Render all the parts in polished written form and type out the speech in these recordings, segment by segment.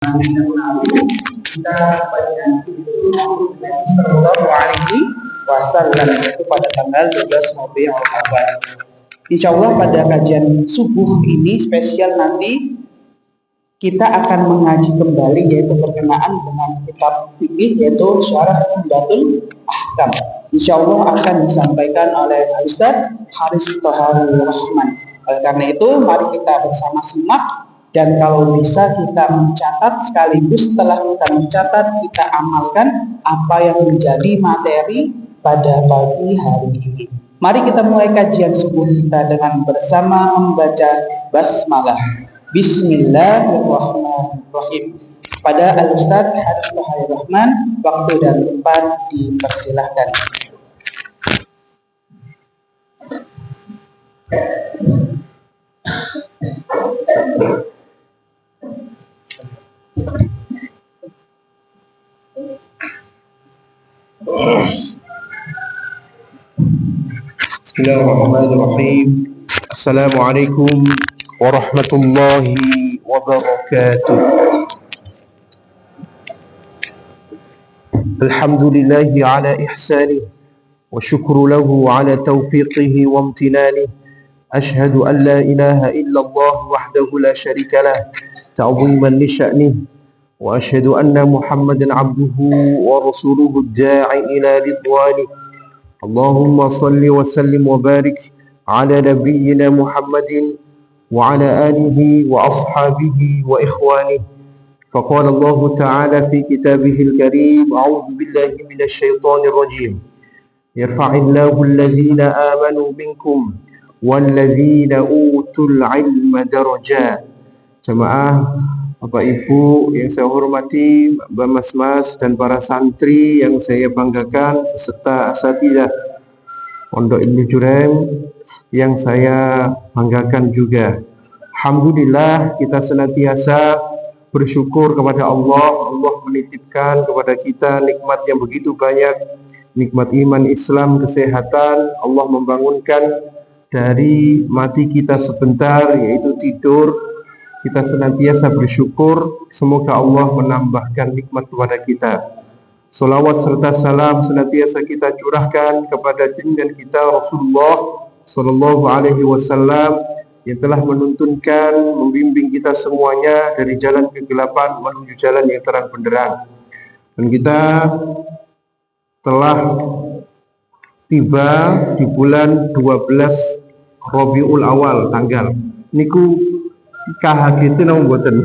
kita bacakan Sallallahu Alaihi Wasallam itu pada tanggal 12 Rabiul Awal. Insya Allah pada kajian subuh ini spesial nanti kita akan mengaji kembali yaitu berkenaan dengan kitab fikih yaitu Syarah Umdatul Ahkam. Insya Allah akan disampaikan oleh Ustaz Haris Toharul Rahman. Oleh karena itu mari kita bersama simak. Dan kalau bisa kita mencatat sekaligus setelah kita mencatat kita amalkan apa yang menjadi materi pada pagi hari ini. Mari kita mulai kajian subuh kita dengan bersama membaca basmalah. Bismillahirrahmanirrahim. Pada Al-Ustaz Haris Toharul Rahman, waktu dan tempat dipersilahkan. Bismillahirrahmanirrahim. Assalamualaikum warahmatullahi wabarakatuh. Alhamdulillahi ala ihsanih wa syukru lahu ala taufiqihi wa amtinanih. Ashhadu an la ilaha illallah wahdahu la syarika lah ta'ziman li sya'nih wa ashhadu anna Muhammadan abduhu wa rasuluhu ad-da'i ila ridwanih. Allahumma salli wa sallim wa barik ala nabiyyina Muhammadin wa ala alihi wa ashabihi wa ikhwanihi. Faqala Allah Ta'ala fi kitabihil karim, a'udzu billahi minasy syaithanir rajim. Yarfa'illahu alladhina amanu minkum walladzina utul ilma darajat. Jemaah Bapak Ibu yang saya hormati, Mbak Mas dan para santri yang saya banggakan beserta asatidzah Pondok Ibnu Jurem yang saya banggakan juga. Alhamdulillah kita senantiasa bersyukur kepada Allah. Allah menitipkan kepada kita nikmat yang begitu banyak, nikmat iman, Islam, kesehatan. Allah membangunkan dari mati kita sebentar yaitu tidur. Kita senantiasa bersyukur, semoga Allah menambahkan nikmat kepada kita. Salawat serta salam senantiasa kita curahkan kepada junjungan kita Rasulullah Sallallahu Alaihi Wasallam yang telah menuntunkan, membimbing kita semuanya dari jalan kegelapan menuju jalan yang terang benderang. Dan kita telah tiba di bulan 12 Rabiul Awal tanggal niku KHGT nomor boten.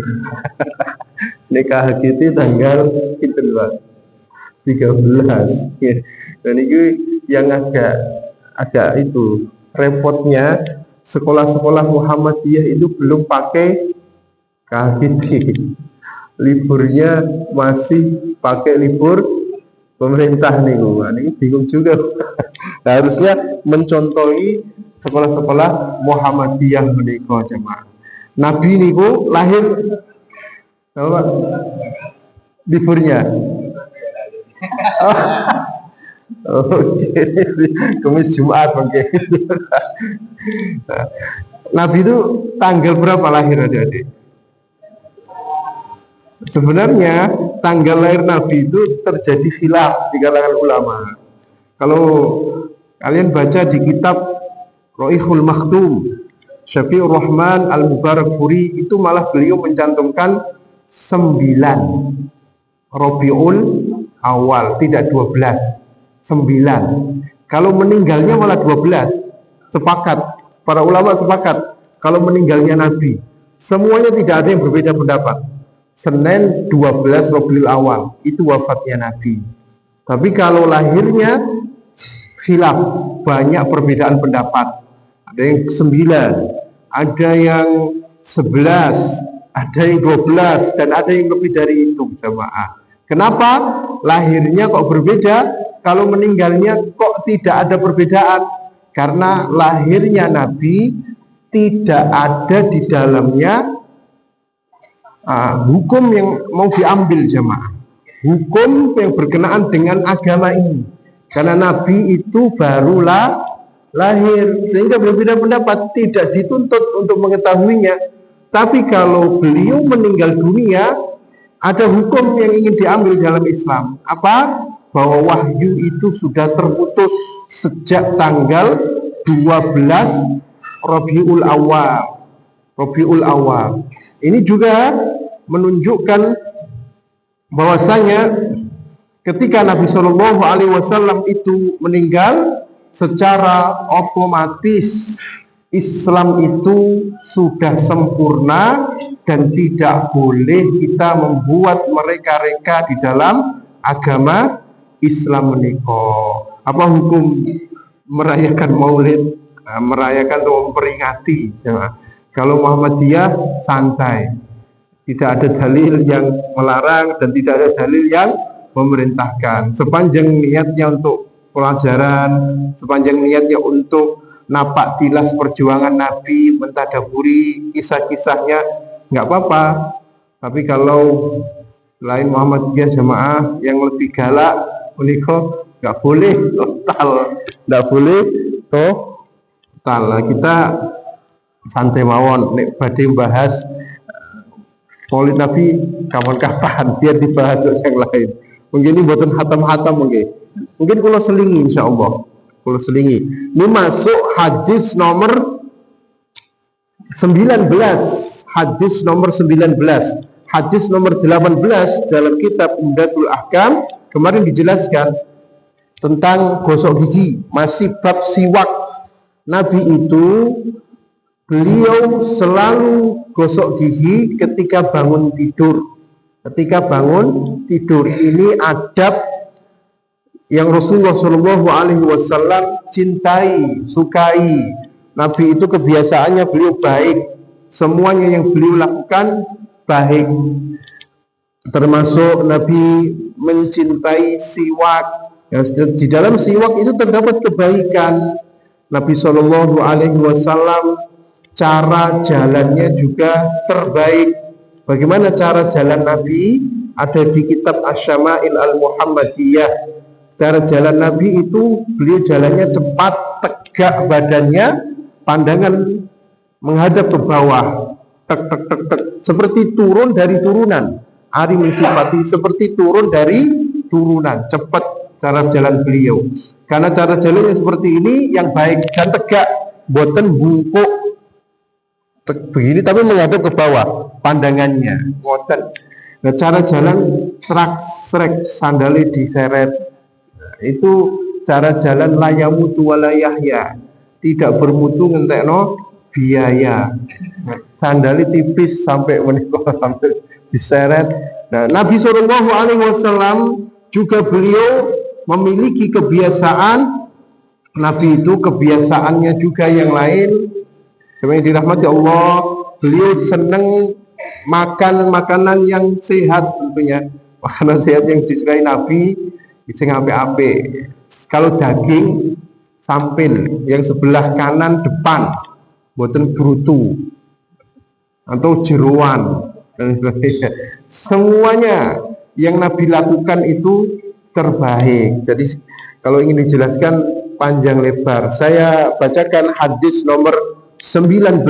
Nek KHGT tanggal pinten, Pak? 13. Dan ini yang agak itu repotnya sekolah-sekolah Muhammadiyah itu belum pakai KHGT. Liburnya masih pakai libur pemerintah nih, ini bingung juga. Harusnya mencontohi sekolah-sekolah Muhammadiyah menika jemaah. Nabi niku lahir apa? Liburnya. Kamis Jumat bangke. Nabi itu tanggal berapa lahir adik-adik? Sebenarnya tanggal lahir Nabi itu terjadi khilaf di kalangan ulama. Kalau kalian baca di kitab Roihul Maktum Syafi'ur Rahman Al-Mubarakfuri itu malah beliau mencantumkan 9 Rabiul Awal, tidak 12, 9. Kalau meninggalnya malah 12. Sepakat, para ulama sepakat kalau meninggalnya Nabi semuanya tidak ada yang berbeda pendapat. Senin 12 Rabiul Awal itu wafatnya Nabi. Tapi kalau lahirnya khilaf, banyak perbedaan pendapat. Ada yang 9, ada yang 11, ada yang 12, dan ada yang lebih dari itu jemaah. Kenapa? Lahirnya kok berbeda, kalau meninggalnya kok tidak ada perbedaan? Karena lahirnya Nabi tidak ada di dalamnya hukum yang mau diambil jemaah. Hukum yang berkenaan dengan agama ini. Karena Nabi itu barulah lahir, sehingga berbeda pendapat, tidak dituntut untuk mengetahuinya. Tapi kalau beliau meninggal dunia, Ada hukum yang ingin diambil dalam Islam. Apa? Bahwa wahyu itu sudah terputus sejak tanggal 12 Rabiul Awal. Rabiul Awal. Ini juga menunjukkan bahwasanya ketika Nabi Shallallahu Alaihi Wasallam itu meninggal, secara otomatis Islam itu sudah sempurna dan tidak boleh kita membuat mereka-reka di dalam agama Islam menikah. Apa hukum merayakan Maulid, merayakan atau memperingati? Ya. Kalau Muhammadiyah santai, tidak ada dalil yang melarang dan tidak ada dalil yang memerintahkan. Sepanjang niatnya untuk pelajaran, sepanjang niatnya untuk napak tilas perjuangan Nabi, mentadaburi kisah-kisahnya, nggak apa-apa. Tapi kalau selain Muhammadiyah jamaah yang lebih galak, menikah nggak boleh total, nggak boleh total. Kita santai mawon, nek badhe bahas Maulid Nabi kapan-kapan biar dibahas yang lain. Mungkin ini buatan hatam-hatam mungkin kalau selingi insya Allah. Kalau selingi. Ini masuk hadis nomor 19. Hadis nomor 19. Hadis nomor 18 dalam kitab Umdatul Ahkam kemarin dijelaskan tentang gosok gigi, masih bab siwak. Nabi itu beliau selalu gosok gigi ketika bangun tidur. Ketika bangun tidur, ini adab yang Rasulullah Shallallahu Alaihi Wasallam cintai, sukai. Nabi itu kebiasaannya beliau baik, semuanya yang beliau lakukan baik. Termasuk Nabi mencintai siwak. Di dalam siwak itu terdapat kebaikan. Nabi Shallallahu Alaihi Wasallam cara jalannya juga terbaik. Bagaimana cara jalan Nabi? Ada di kitab Asy-Syama'il Al-Muhammadiyah. Cara jalan Nabi itu beliau jalannya cepat, tegak badannya, pandangan menghadap ke bawah, tek tek tek tek, seperti turun dari turunan. Ari mensifati seperti turun dari turunan, cepat cara jalan beliau. Karena cara jalannya seperti ini yang baik dan tegak, boten bungkuk begini tapi menghadap ke bawah pandangannya. Boten. Nah, cara jalan serak-serek, sandalnya diseret. Itu cara jalan layamutu walayahya, tidak bermutu ngentekno biaya. Sandali tipis sampai menikah sampai diseret. Nah, Nabi Shallallahu Alaihi Wasallam juga beliau memiliki kebiasaan. Nabi itu kebiasaannya juga yang lain. Yang dirahmati Allah, beliau senang makan makanan yang sehat tentunya. Makanan sehat yang disukai Nabi sing apik-apik. Kalau daging sampil yang sebelah kanan depan, boten brutu atau jeruan dan sebagainya. Semuanya yang Nabi lakukan itu terbaik. Jadi kalau ingin dijelaskan panjang lebar, saya bacakan hadis nomor 19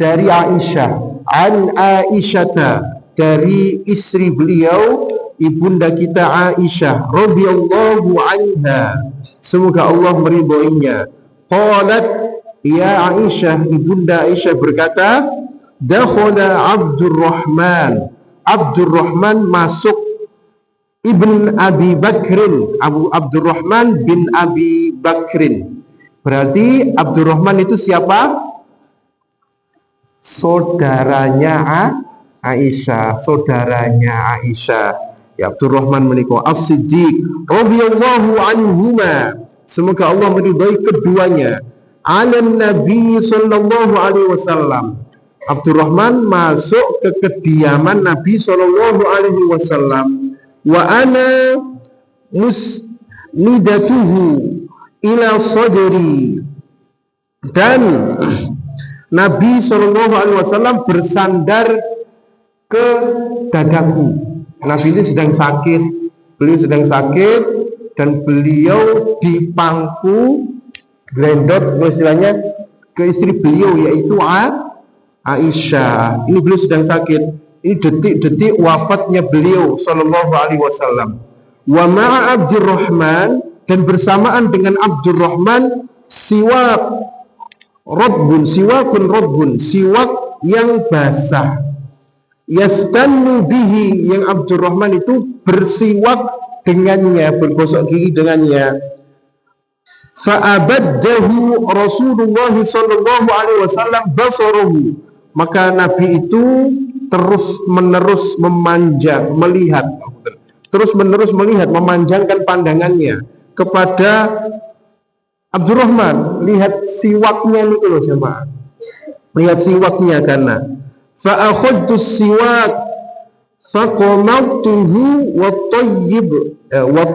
dari Aisyah. An Aisyata, dari istri beliau, ibunda kita Aisyah radhiyallahu anha, semoga Allah meridhoinya. Qalat, ya Aisyah, ibunda Aisyah berkata, dakhala Abdurrahman, Abdurrahman masuk, ibn Abi Bakrin, Abu Abdurrahman bin Abi Bakrin. Berarti Abdurrahman itu siapa? Saudaranya Aisyah, saudaranya Aisyah. Ya, Abdurrahman menikah As-Siddiq radhiyallahu anhuma, semoga Allah meridhai keduanya. Ala Nabi sallallahu alaihi wasallam. Abdurrahman masuk ke kediaman Nabi sallallahu alaihi wasallam. Wa ana musnidatuhu ila sadri, dan Nabi Shallallahu Alaihi Wasallam bersandar ke dadaku. Nabi ini sedang sakit, beliau sedang sakit dan beliau dipangku glendot, istilahnya ke istri beliau yaitu Aisyah. Ini beliau sedang sakit. Ini detik-detik wafatnya beliau sallallahu alaihi wasallam. Wa ma'a Abdurrahman, dan bersamaan dengan Abdurrahman, siwakun rabbun, siwak yang basah. Yastannu bihi, yang Abdurrahman itu bersiwak dengannya, bergosok gigi dengannya. Fa'abaddahu Rasulullah sallallahu alaihi wasallam basarahu, maka Nabi itu terus menerus memanjangkan pandangannya kepada Abdurrahman. Lihat siwaknya itu loh jemaah, lihat siwaknya. Karena fa'akhadtu siwak faqamadtuhu wa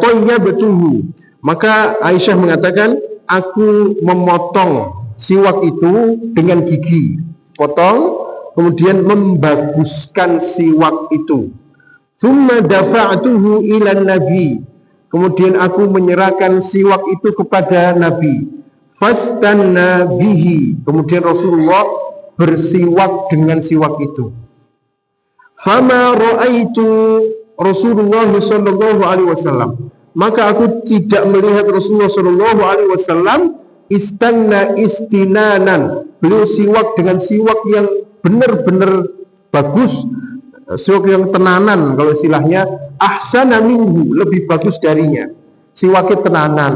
tayyibtuhu, maka Aisyah mengatakan, aku memotong siwak itu dengan gigi, potong, kemudian membaguskan siwak itu. Thumma dafa'tuhu ila Nabi, kemudian aku menyerahkan siwak itu kepada Nabi. Fastanna bihi, kemudian Rasulullah bersiwak dengan siwak itu. Fama ra'aitu Rasulullah sallallahu alaihi wasallam, maka aku tidak melihat Rasulullah sallallahu alaihi wasallam istanna istinanan, beliau siwak dengan siwak yang benar-benar bagus, siwak yang tenanan kalau istilahnya, ahsana minhu, lebih bagus darinya, siwaknya tenanan.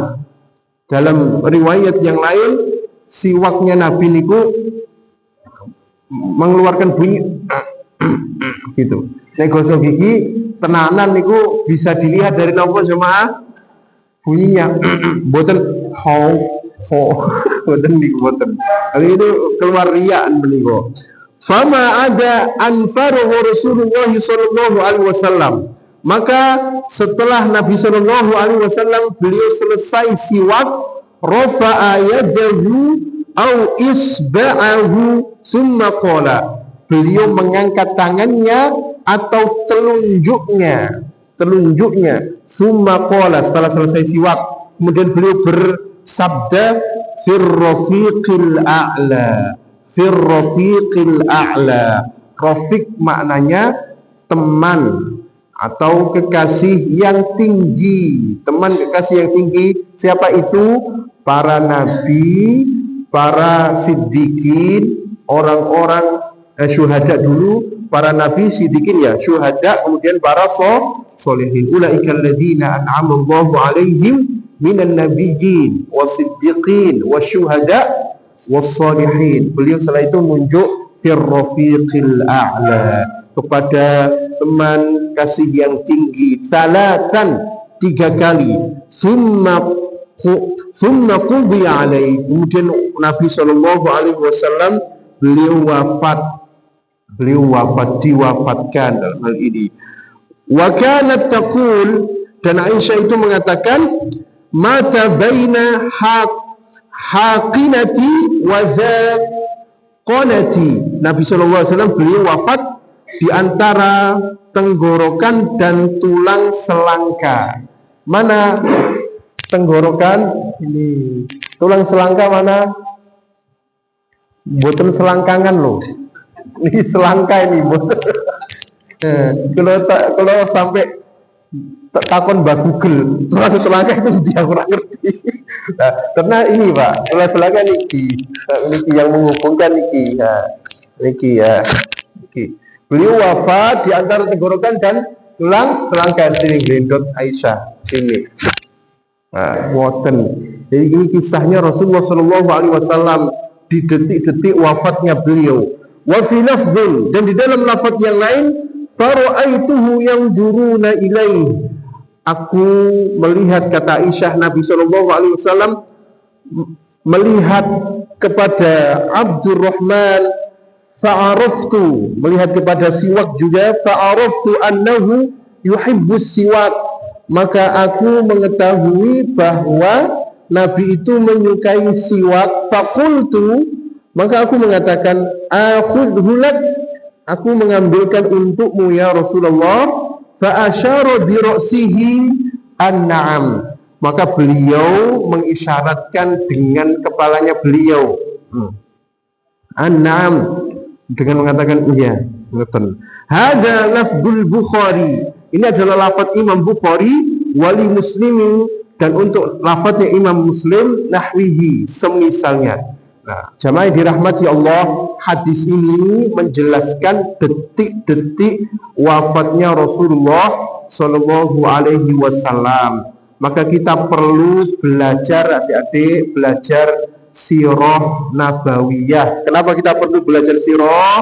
Dalam riwayat yang lain, siwaknya Nabi niku mengeluarkan bunyi gitu. Nek gosok gigi tenanan niku bisa dilihat dari nopo jemaah, bunyinya boten ho boten niku boten. Kali itu keluar riaan beliau. Fama ada anfaruhu Rasulullah sallallahu alaihi wasallam, maka setelah Nabi sallallahu alaihi wasallam beliau selesai siwak, rafa'a yadahu au isba'ahu thumma qala, beliau mengangkat tangannya atau telunjuknya, thumma qala, setelah selesai siwak, kemudian beliau bersabda, firrafiqil a'la, firrafiqil a'la. Rafiq maknanya teman atau kekasih yang tinggi, teman kekasih yang tinggi. Siapa itu? Para nabi, para siddiqin, orang-orang syuhada dulu, para nabi, siddiqin ya, syuhada, kemudian para solihin. Ulaikal ladzina an'ama Allahu alaihim minan nabiyyin wasiddiqin wasyuhada wassalihin. Beliau setelah itu menunjuk firrafiqil a'la, kepada teman kasih yang tinggi, salatan, 3 kali. Thumma qudiya alaihi, kemudian Nabi sallallahu alaihi wasallam beliau wafat, diwafatkan dalam hal ini. Wa kanat taqul, dan Aisyah itu mengatakan, mata baina haqinati wa dhaqanati, Nabi sallallahu alaihi wasallam beliau wafat di antara tenggorokan dan tulang selangka. Mana tenggorokan ini, tulang selangka mana? Boten selangkangan loh. Ini selangka ini, boten. Kalau sampai takon Mbak Google, tulang selangka itu dia kurang ngerti. Nah, karena ini Pak, tulang selangka niki yang menghubungkan niki. Nah, niki ya. Niki. Beliau wafat di antara tenggorokan dan tulang selangka. Sini gelendot Aisyah sini. Nah, boten. Jadi ini kisahnya Rasulullah Shallallahu Alaihi Wasallam di detik-detik wafatnya beliau. Wa fi lafdhin, dan di dalam lafaz yang lain, fara'aituhu yanzuruna ilaihi, aku melihat, kata Aisyah, Nabi sallallahu alaihi wasallam melihat kepada Abdurrahman, fa'araftu, melihat kepada siwak juga, fa'araftu annahu yuhibbus siwak, maka aku mengetahui bahwa Nabi itu menyukai siwak. Faqultu, maka aku mengatakan, akhudhu lak, aku mengambilkan untukmu ya Rasulullah. Fa'asyara bi ra'sihi an-na'am, maka beliau mengisyaratkan dengan kepalanya beliau, an-na'am, dengan mengatakan iya. Ngeten. Hada lafdzul Bukhari. Ini adalah lafaz Imam Bukhari wali Muslimin, dan untuk lafaznya Imam Muslim nahwihi, semisalnya. Nah, jamaah dirahmati Allah, hadis ini menjelaskan detik-detik wafatnya Rasulullah Shallallahu Alaihi Wasallam. Maka kita perlu belajar, adik-adik, belajar sirah nabawiyah. Kenapa kita perlu belajar sirah?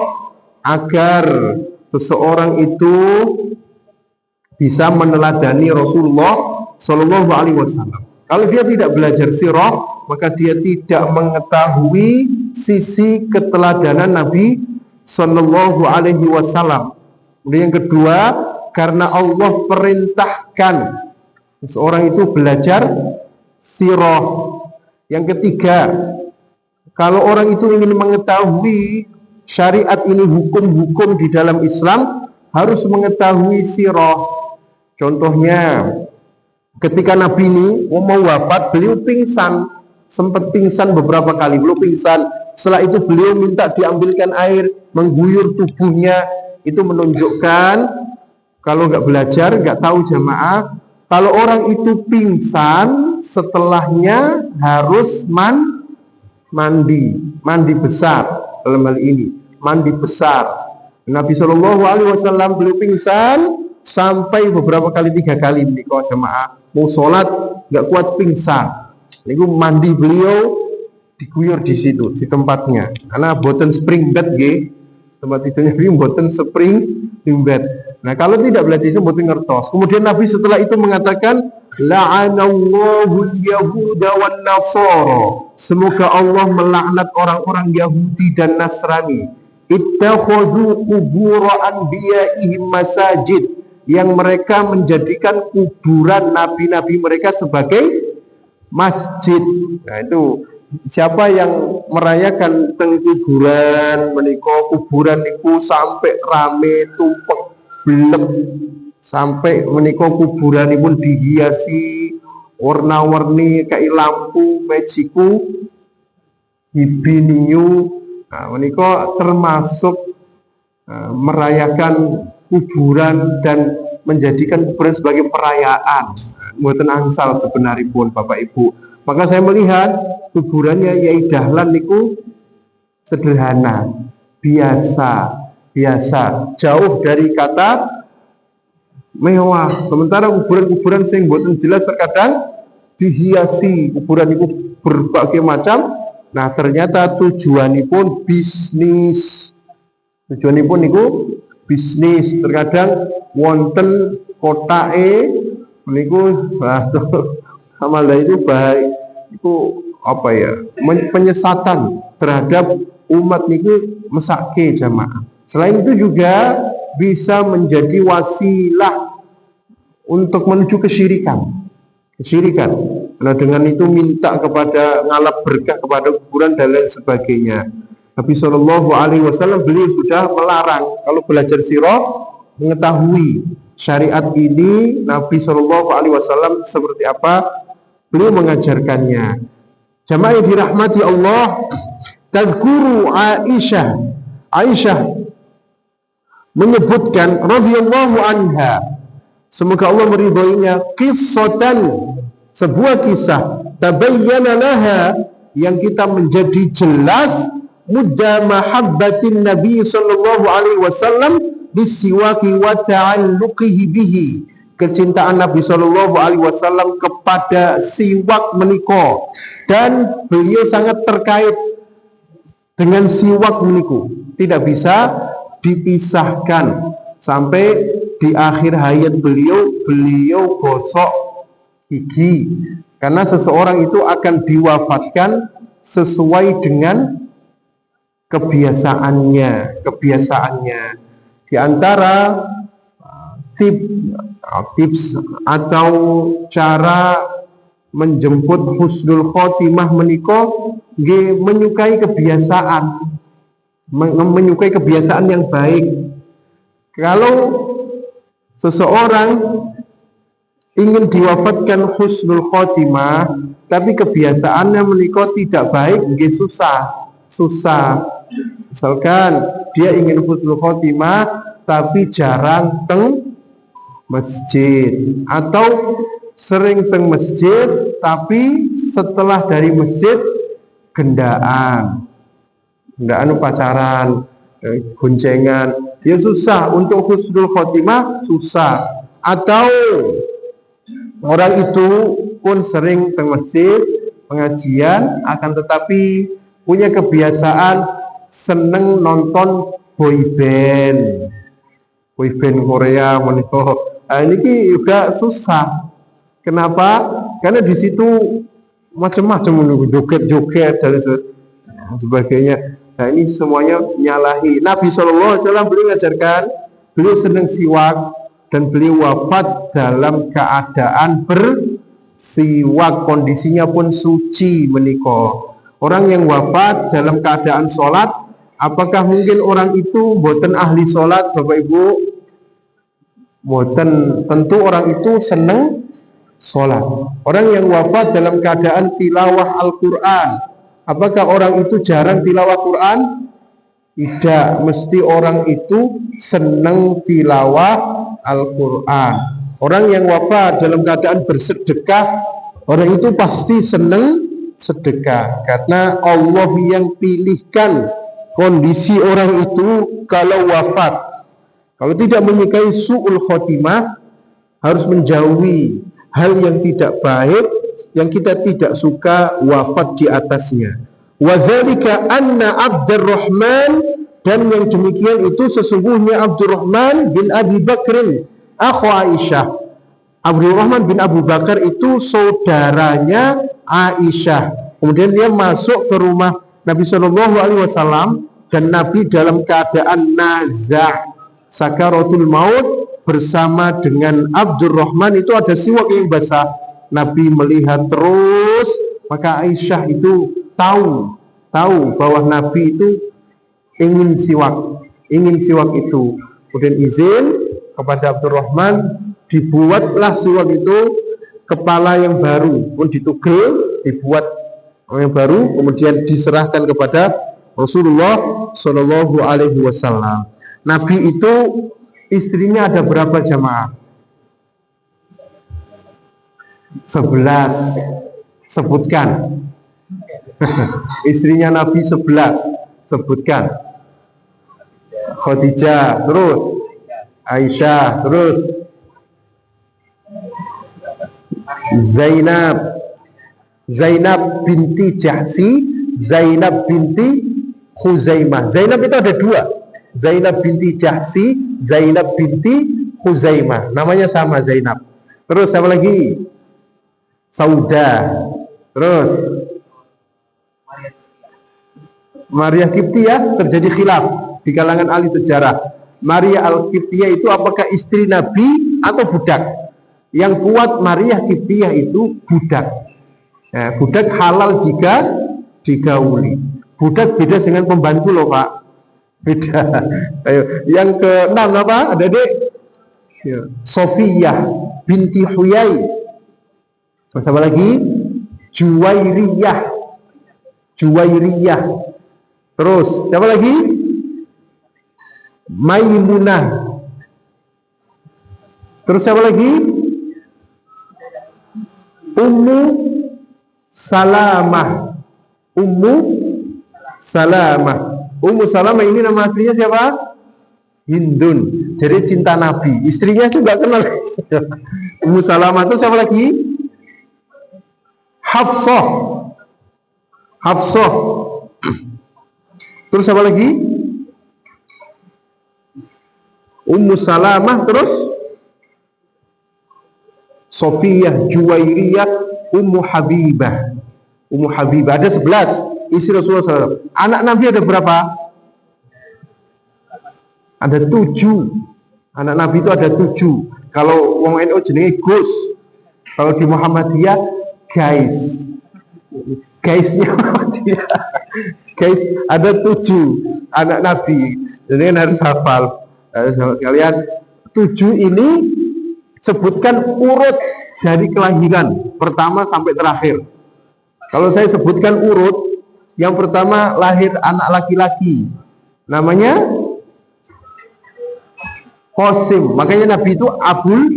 Agar seseorang itu bisa meneladani Rasulullah Shallallahu Alaihi Wasallam. Kalau dia tidak belajar sirah, maka dia tidak mengetahui sisi keteladanan Nabi Shallallahu Alaihi Wasallam. Kemudian yang kedua, karena Allah perintahkan seseorang itu belajar sirah. Yang ketiga, kalau orang itu ingin mengetahui syariat ini, hukum-hukum di dalam Islam, harus mengetahui sirah. Contohnya, ketika Nabi ini mau wafat, beliau pingsan, sempat pingsan beberapa kali, beliau pingsan. Setelah itu beliau minta diambilkan air, mengguyur tubuhnya. Itu menunjukkan, kalau nggak belajar, nggak tahu jamaah, kalau orang itu pingsan, setelahnya harus mandi besar. Dalam hal ini, mandi besar. Nabi Shallallahu Alaihi Wasallam beliau pingsan sampai beberapa kali, 3 kali nih kalau jemaah mau sholat nggak kuat pingsan. Niku mandi beliau diguyur di situ, di tempatnya. Karena boten spring bed ge, tempat tidurnya beliau boten spring bed. Nah, kalau tidak belajar itu boten ngertos. Kemudian Nabi setelah itu mengatakan, la'anallahu al-yahuda wan nasara. Semoga Allah melaknat orang-orang Yahudi dan Nasrani. Ittakhadhu qubur anbiya'ihim masajid, yang mereka menjadikan kuburan nabi-nabi mereka sebagai masjid. Nah, itu siapa yang merayakan teng kuburan menika, kuburan niku sampai rame tumpek blek, sampai menika kuburanipun dihiasi warna-warni kayak lampu magiku hibiniu. Nah, menika termasuk merayakan kuburan dan menjadikan kuburan sebagai perayaan. Mboten angsal sebenarnya pun Bapak Ibu. Maka saya melihat kuburannya Yai Dahlan niku sederhana, biasa, jauh dari kata mewah. Sementara kuburan-kuburan sing mboten jelas terkadang dihiasi, kuburan itu berbagai macam. Nah, ternyata tujuanipun bisnis. Tujuanipun niku bisnis. Terkadang wonten kotake niku amalah itu baik. Itu apa ya? Penyesatan terhadap umat niku mesake jamaah. Selain itu juga bisa menjadi wasilah untuk menuju kesyirikan. Nah, dengan itu minta kepada ngalap berkah kepada kuburan dan lain sebagainya. Nabi Shallallahu Alaihi Wasallam beliau sudah melarang. Kalau belajar sirah, mengetahui syariat ini Nabi Shallallahu Alaihi Wasallam seperti apa, beliau mengajarkannya. Jamaah yang dirahmati Allah, tadzkuru Aisyah menyebutkan radhiyallahu anha, semoga Allah meridhoinya, sebuah kisah tabayyana laha, yang kita menjadi jelas mudda mahabbatin Nabi sallallahu alaihi wasallam bisiwaki wa ta'alluqihi bihi, kecintaan Nabi sallallahu alaihi wasallam kepada siwak menika, dan beliau sangat terkait dengan siwak meniku, tidak bisa dipisahkan. Sampai di akhir hayat beliau gosok gigi, karena seseorang itu akan diwafatkan sesuai dengan kebiasaannya. Di antara tips atau cara menjemput husnul khotimah menika nggih menyukai kebiasaan yang baik. Kalau seseorang ingin diwafatkan husnul khotimah tapi kebiasaannya menika tidak baik, nggih susah. Misalkan dia ingin husnul khotimah tapi jarang teng masjid, atau sering teng masjid tapi setelah dari masjid gendaan pacaran, goncengan, ya susah untuk husnul khotimah, susah. Atau orang itu pun sering teng masjid pengajian, akan tetapi punya kebiasaan seneng nonton boyband Korea menikah. Nah, ini juga susah. Kenapa? Karena di situ macam-macam joget-joget dan sebagainya. Nah, ini semuanya nyalahi. Nabi SAW beliau mengajarkan, beliau senang siwak dan beliau wafat dalam keadaan bersiwak, kondisinya pun suci menikah. Orang yang wafat dalam keadaan sholat, apakah mungkin orang itu boten ahli sholat, Bapak Ibu? Boten. Tentu orang itu senang sholat. Orang yang wafat dalam keadaan tilawah Al-Quran, apakah orang itu jarang tilawah Quran? Tidak. Mesti orang itu senang tilawah Al-Quran. Orang yang wafat dalam keadaan bersedekah, orang itu pasti senang sedekah, karena Allah yang pilihkan kondisi orang itu kalau wafat. Kalau tidak menyukai su'ul khotimah, harus menjauhi hal yang tidak baik, yang kita tidak suka wafat di atasnya. Wa dzalika anna Abdurrahman, dan yang demikian itu sesungguhnya Abdurrahman bin Abi Bakr akhu Aisyah. Abdurrahman bin Abu Bakar itu saudaranya Aisyah. Kemudian dia masuk ke rumah Nabi SAW, dan Nabi dalam keadaan nazah sakaratul maut bersama dengan Abdurrahman, itu ada siwak yang basah. Nabi melihat terus, maka Aisyah itu tahu bahwa Nabi itu ingin siwak itu. Kemudian izin kepada Abdurrahman, dibuatlah siwak itu, kepala yang baru pun ditugel, dibuat yang baru, kemudian diserahkan kepada Rasulullah Shallallahu Alaihi Wasallam. Nabi itu istrinya ada berapa jamaah? 11. Sebutkan. Istrinya Nabi 11. Sebutkan. Khadijah, terus Aisyah, terus Zainab binti Jahsi, Zainab binti Khuzaimah. Zainab itu ada dua, Zainab binti Jahsi, Zainab binti Khuzaimah. Namanya sama, Zainab. Terus apa lagi? Sauda. Terus Maria Qibtiyah, terjadi khilaf di kalangan ahli sejarah. Maria Al-Qibtiyah itu apakah istri Nabi atau budak? Yang kuat Maria Qibtiyah itu budak. Nah, budak halal jika digauli. Budak beda dengan pembantu loh Pak. Beda. Ayo, yang ke-6 apa? Ada dek? Ya. Sofiyah binti Huyai. Terus apa lagi? Juwairiyah. Terus siapa lagi? Maimunah. Terus siapa lagi? Ummu Salamah. Ummu Salamah ini nama aslinya siapa? Hindun. Jadi cinta Nabi. Istrinya juga kenal. Ummu Salamah itu siapa lagi? Hafsah. Terus siapa lagi? Ummu Salamah, terus Sofiyah, Juwairiyah, Ummu Habibah. Ada 11 istri Rasulullah SAW. Anak Nabi ada berapa? Ada 7. Anak Nabi itu ada 7. Kalau wong NU jenenge Gus. Kalau di Muhammadiyah Guysnya Muhammadiyah. Guys, ada 7 anak Nabi. Jadi harus hafal. Sekalian, 7 ini sebutkan urut dari kelahiran pertama sampai terakhir. Kalau saya sebutkan urut, yang pertama lahir anak laki-laki, namanya Qasim. Makanya Nabi itu Abul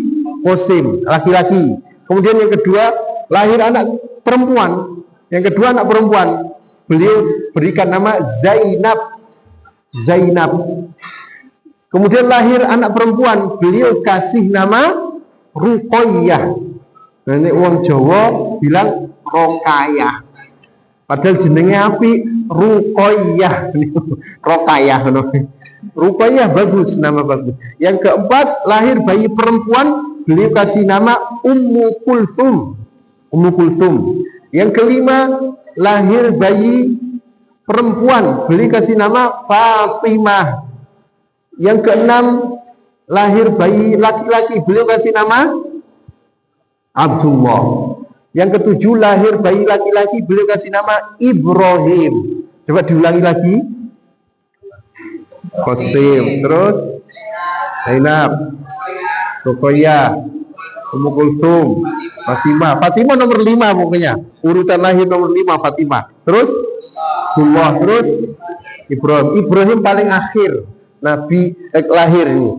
Qasim, laki-laki. Kemudian yang kedua, lahir anak perempuan. Yang kedua anak perempuan, beliau berikan nama Zainab. Kemudian lahir anak perempuan, beliau kasih nama Ruqayyah. Nah, ini wong Jawa bilang Rokayah. Padahal jenenge api Ruqayyah. Rokayah. Ruqayyah bagus, nama bagus. Yang keempat, lahir bayi perempuan, beliau kasih nama Ummu Kulthum. Yang kelima, lahir bayi perempuan, beliau kasih nama Fatimah. Yang keenam, lahir bayi laki-laki, beliau kasih nama Abdullah. Yang ketujuh, lahir bayi laki-laki, beliau kasih nama Ibrahim. Coba diulangi lagi. Qasim, terus Zainab, Ruqayyah, Ummu Kulthum, Fatimah nomor 5 pokoknya. Urutan lahir nomor 5 Fatimah. Terus Abdullah, terus Ibrahim paling akhir Nabi lahir ini.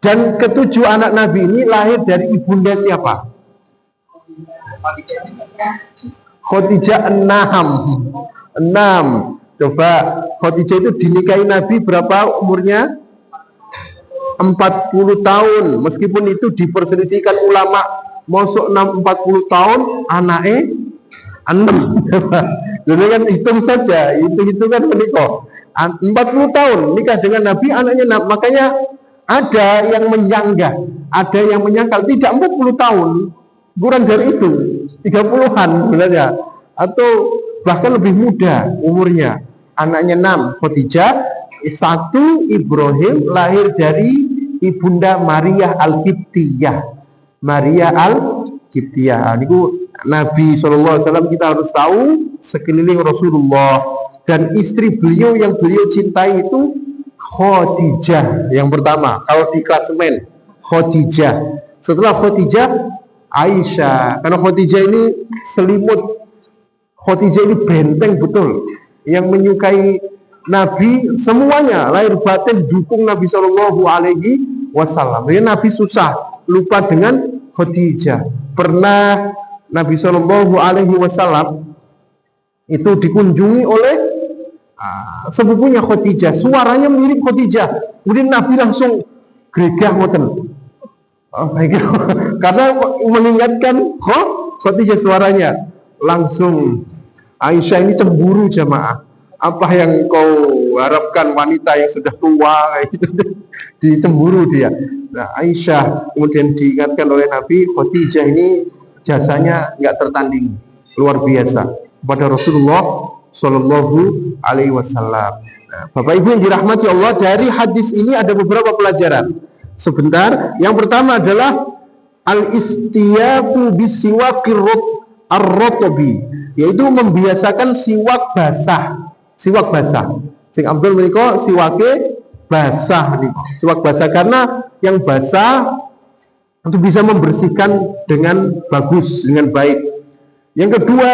Dan ketujuh anak Nabi ini lahir dari ibunda siapa? Khadijah 6. Coba Khadijah itu dinikahi Nabi berapa umurnya? 40 tahun. Meskipun itu diperselisihkan ulama, masuk 40 tahun anaknya 6. Jadi kan hitung saja, hitung-hitungan menikah 40 tahun nikah dengan Nabi, anaknya makanya ada yang menyanggah, ada yang menyangkal tidak 40 tahun, kurang dari itu, 30-an sebenarnya, atau bahkan lebih muda umurnya. Anaknya 6 Khadijah, 1 Ibrahim lahir dari ibunda Maria Al-Qibtiyah. Niku Nabi SAW kita harus tahu sekeliling Rasulullah, dan istri beliau yang beliau cintai itu Khadijah yang pertama. Kalau di klasemen Khadijah, setelah Khadijah Aisyah, karena Khadijah ini selimut, Khadijah ini benteng betul, yang menyukai Nabi semuanya, lahir batin dukung Nabi Shallallahu Alaihi Wasallam. Jadi Nabi susah lupa dengan Khadijah. Pernah Nabi Shallallahu Alaihi Wasallam itu dikunjungi oleh sepupunya Khadijah, suaranya mirip Khadijah. Kemudian Nabi langsung gregah ngoten. Karena mengingatkan Khadijah suaranya, langsung Aisyah ini cemburu jamaah. Apa yang kau harapkan wanita yang sudah tua gitu, dicemburu dia. Nah, Aisyah kemudian diingatkan oleh Nabi, Khadijah ini jasanya nggak tertanding, luar biasa pada Rasulullah Shallallahu Alaihi Wasallam. Nah, Bapak Ibu yang dirahmati Allah, dari hadis ini ada beberapa pelajaran. Sebentar, yang pertama adalah al-istiyaku bisiwakir ar-rotobi, yaitu membiasakan siwak basah. Sing Abdul menika siwake basah nih. Siwak basah karena yang basah itu bisa membersihkan dengan bagus, dengan baik. Yang kedua,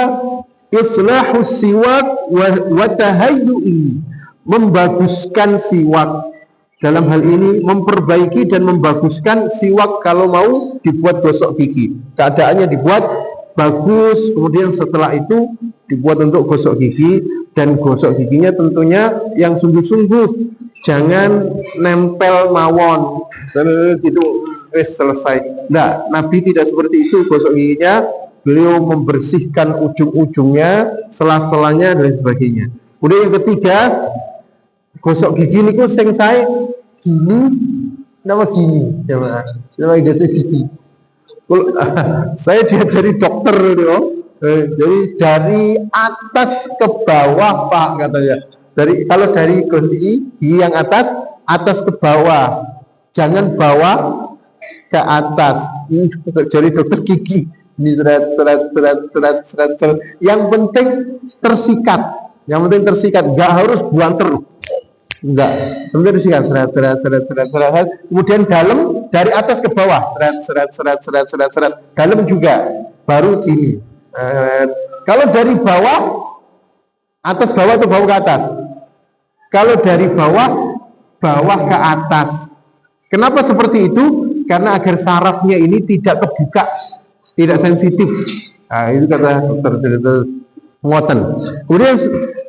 islahus siwak wa tahayyu'i, membaguskan siwak. Dalam hal ini memperbaiki dan membaguskan siwak kalau mau dibuat gosok gigi. Keadaannya dibuat bagus, kemudian setelah itu dibuat untuk gosok gigi, dan gosok giginya tentunya yang sungguh-sungguh, jangan nempel mawon dan gitu selesai. Nah, Nabi tidak seperti itu gosok giginya, beliau membersihkan ujung-ujungnya, sela-selanya dan sebagainya. Kemudian yang ketiga, gosok gigi niku sing sae gini, nama gini, nama itu gini. Saya diajari dokter jadi dari atas ke bawah Pak katanya. Kalau dari gigi yang atas ke bawah, jangan bawah ke atas. Jadi dokter gigi ini seret. Yang penting tersikat. Nggak harus buanter. Enggak, kemudian tersikat seret. Kemudian dalam dari atas ke bawah seret. Dalam juga baru gini. Kalau dari bawah, atas bawah atau bawah ke atas? Kalau dari bawah ke atas. Kenapa seperti itu? Karena agar sarafnya ini tidak kebuka, tidak sensitif. Nah, itu kata dokter ngoten. Kemudian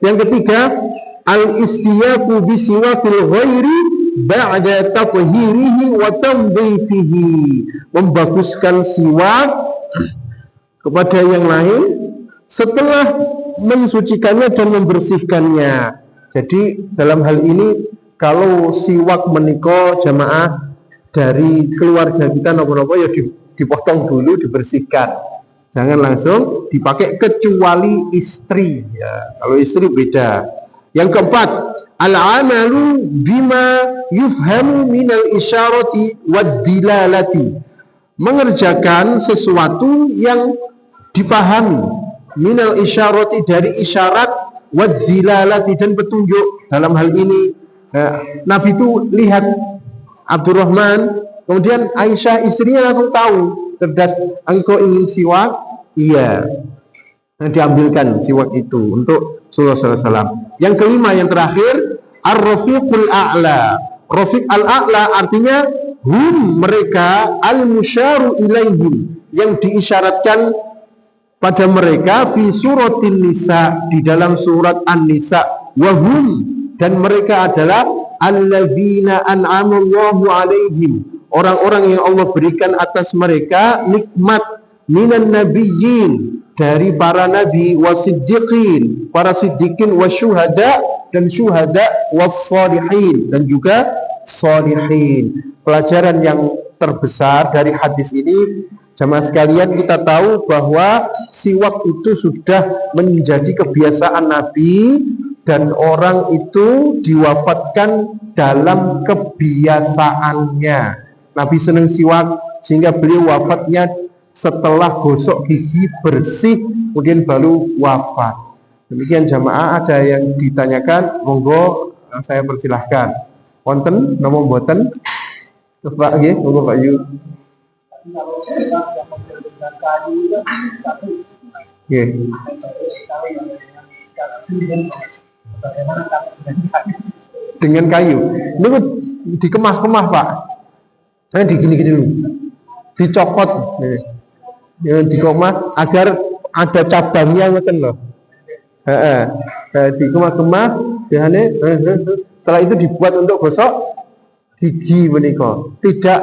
yang ketiga, al-istiyaku bisiwakil ghairi ba'da tathhirihi wa tanzifihi. Membaguskan siwak kepada yang lain setelah mensucikannya dan membersihkannya. Jadi dalam hal ini kalau siwak menika jamaah dari keluarga kita nopo-nopo ya dipotong dulu, dibersihkan. Jangan langsung dipakai kecuali istri ya. Kalau istri beda. Yang keempat, al-amalu bima yufhamu minal isyarati wad dilalati. Mengerjakan sesuatu yang dipahami minal isyarati dari isyarat wad dilalati dan petunjuk. Dalam hal ini Nabi itu lihat Abdurrahman, kemudian Aisyah istrinya langsung tahu, cerdas, engkau ingin siwak? Iya. Nah, diambilkan siwak itu untuk Rasulullah SAW. Yang kelima, yang terakhir, ar-rafiqul a'la. Rafiq al-a'la artinya hum, mereka, al-musyaru ilaihim, yang diisyaratkan pada mereka fi suratin nisa, di dalam surat An-Nisa, wahum, dan mereka adalah alladzina an'amallahu alaihim, orang-orang yang Allah berikan atas mereka nikmat, minan nabiyyin, dari para nabi, wasiddiqin, para siddiqin, wasyuhada, dan syuhada, wassalihin, dan juga salihin. Pelajaran yang terbesar dari hadis ini, jamaah sekalian, kita tahu bahwa siwak itu sudah menjadi kebiasaan Nabi, dan orang itu diwafatkan dalam kebiasaannya. Nabi senang siwak sehingga beliau wafatnya setelah gosok gigi bersih, kemudian baru wafat. Demikian jamaah, ada yang ditanyakan, monggo saya persilahkan. Wonten napa mboten? Pak nggih, monggo Pak Yu. Nggih. Dengan kayu. Ini dikemas-kemas Pak. Saya digini-gini dulu. Dicopot. Dikemas agar ada cabangnya ngoten lho. Dikemas-kemas, setelah itu dibuat untuk gosok gigi menika. Tidak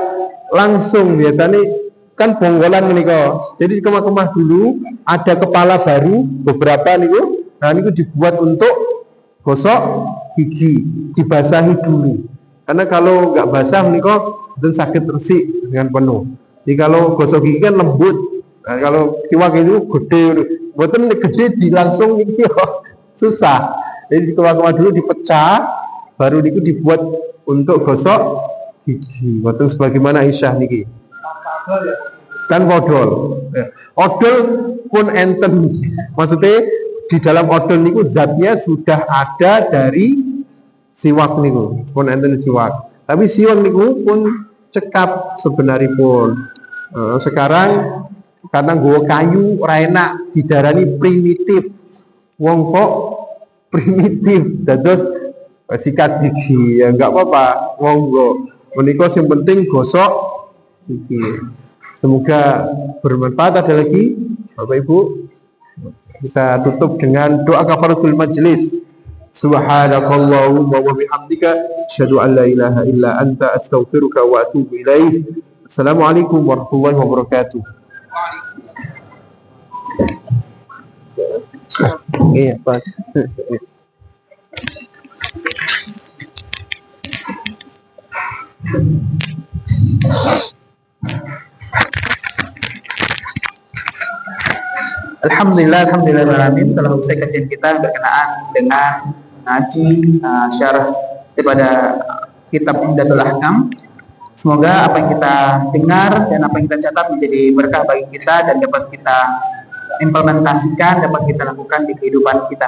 langsung, biasanya kan bonggolan menika. Jadi dikemas-kemas dulu, ada kepala baru beberapa niku. Nah, ini dibuat untuk gosok gigi, dibasahi dulu. Karena kalau nggak basah menika itu sakit resik dengan penuh. Jadi kalau gosok gigi kan lembut. Nah, kalau siwak itu gede, buatan gede di langsung ini susah. Jadi dikemas dulu, dipecah, baru itu dibuat untuk gosok gigi. Buatan sebagaimana Aisyah niki. Kan odol. Odol pun enten. Maksudnya di dalam odol niku zatnya sudah ada dari siwak niku, pun enten siwak. Tapi siwak niku pun cekap sebenarnya pun. Sekarang karena gua kayu ora enak, didarani primitif. Wong kok primitif, dados sikat gigi ya enggak apa-apa. Monggo. Menika sing penting gosok gigi. Semoga bermanfaat. Ada lagi Bapak Ibu? Kita tutup dengan doa kafaratul majlis. Subhanakallahumma wa bihamdika asyhadu an la ilaha illa anta astaghfiruka wa atubu ilaik. Assalamualaikum warahmatullahi wabarakatuh. Iya, Pak. Alhamdulillah telah selesai kajian kita berkenaan dengan ngaji syarah daripada kitab Umdatul Ahkam. Semoga apa yang kita dengar dan apa yang kita catat menjadi berkah bagi kita dan dapat kita implementasikan, dapat kita lakukan di kehidupan kita.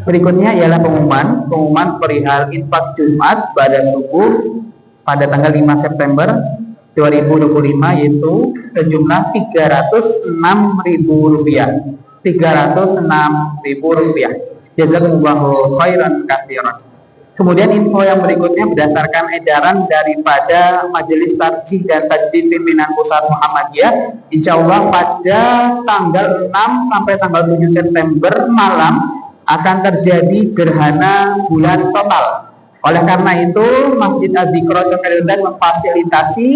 Berikutnya ialah pengumuman perihal infak Jumat pada subuh pada tanggal 5 September 2025, yaitu sejumlah Rp306.000. Jazakumullahu khairan katsiran. Kemudian info yang berikutnya berdasarkan edaran daripada Majelis Tarjih dan Tajdid Pimpinan Pusat Muhammadiyah, insya Allah pada tanggal 6 sampai tanggal 7 September malam akan terjadi gerhana bulan total. Oleh karena itu, Masjid Az-Zikra Syafiruddan memfasilitasi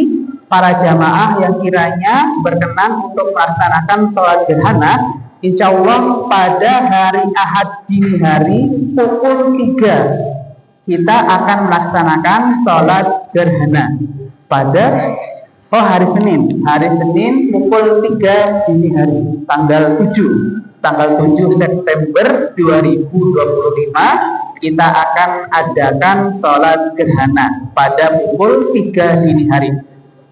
para jamaah yang kiranya berkenan untuk melaksanakan sholat gerhana, insya Allah pada hari Ahad dini hari pukul 3 kita akan melaksanakan sholat gerhana pada hari Senin pukul 3 dini hari tanggal 7 September 2025 kita akan adakan sholat gerhana pada pukul 3 dini hari.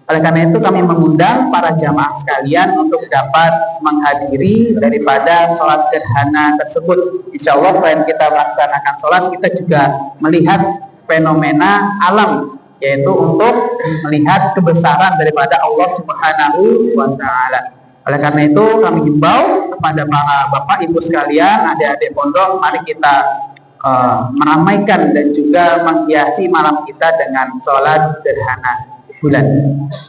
Oleh karena itu kami mengundang para jamaah sekalian untuk dapat menghadiri daripada sholat gerhana tersebut. Insya Allah selain kita melaksanakan sholat, kita juga melihat fenomena alam, yaitu untuk melihat kebesaran daripada Allah Subhanahu wa Ta'ala. Oleh karena itu kami himbau kepada para bapak ibu sekalian, adik-adik pondok, mari kita meramaikan dan juga menghiasi malam kita dengan sholat gerhana bulan.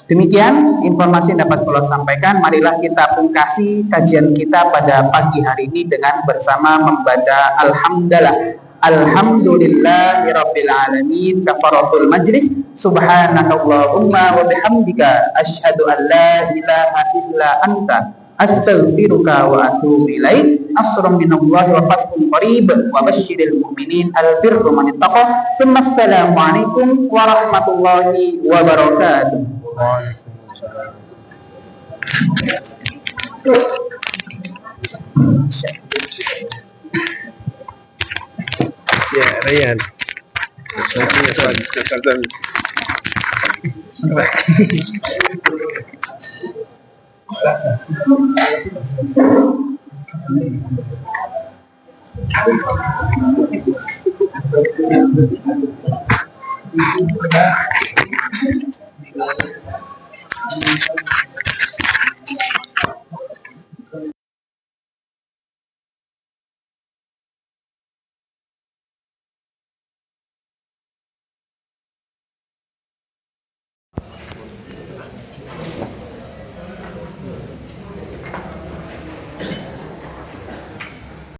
Demikian informasi yang dapat saya sampaikan. Marilah kita pungkasi kajian kita pada pagi hari ini dengan bersama membaca Alhamdulillah. Alhamdulillahirabbil alamin. Kafaratul majlis. Subhanakallahumma wa bihamdika asyhadu an la ilaha illa anta astaghfiruka wa atubu ilaik. Asrum minallahi wa fathun qarib wa basyiril mu'minin al-birru man ittaqa. Assalamu alaikum warahmatullahi wabarakatuh. Ya, Ryan. Thank you.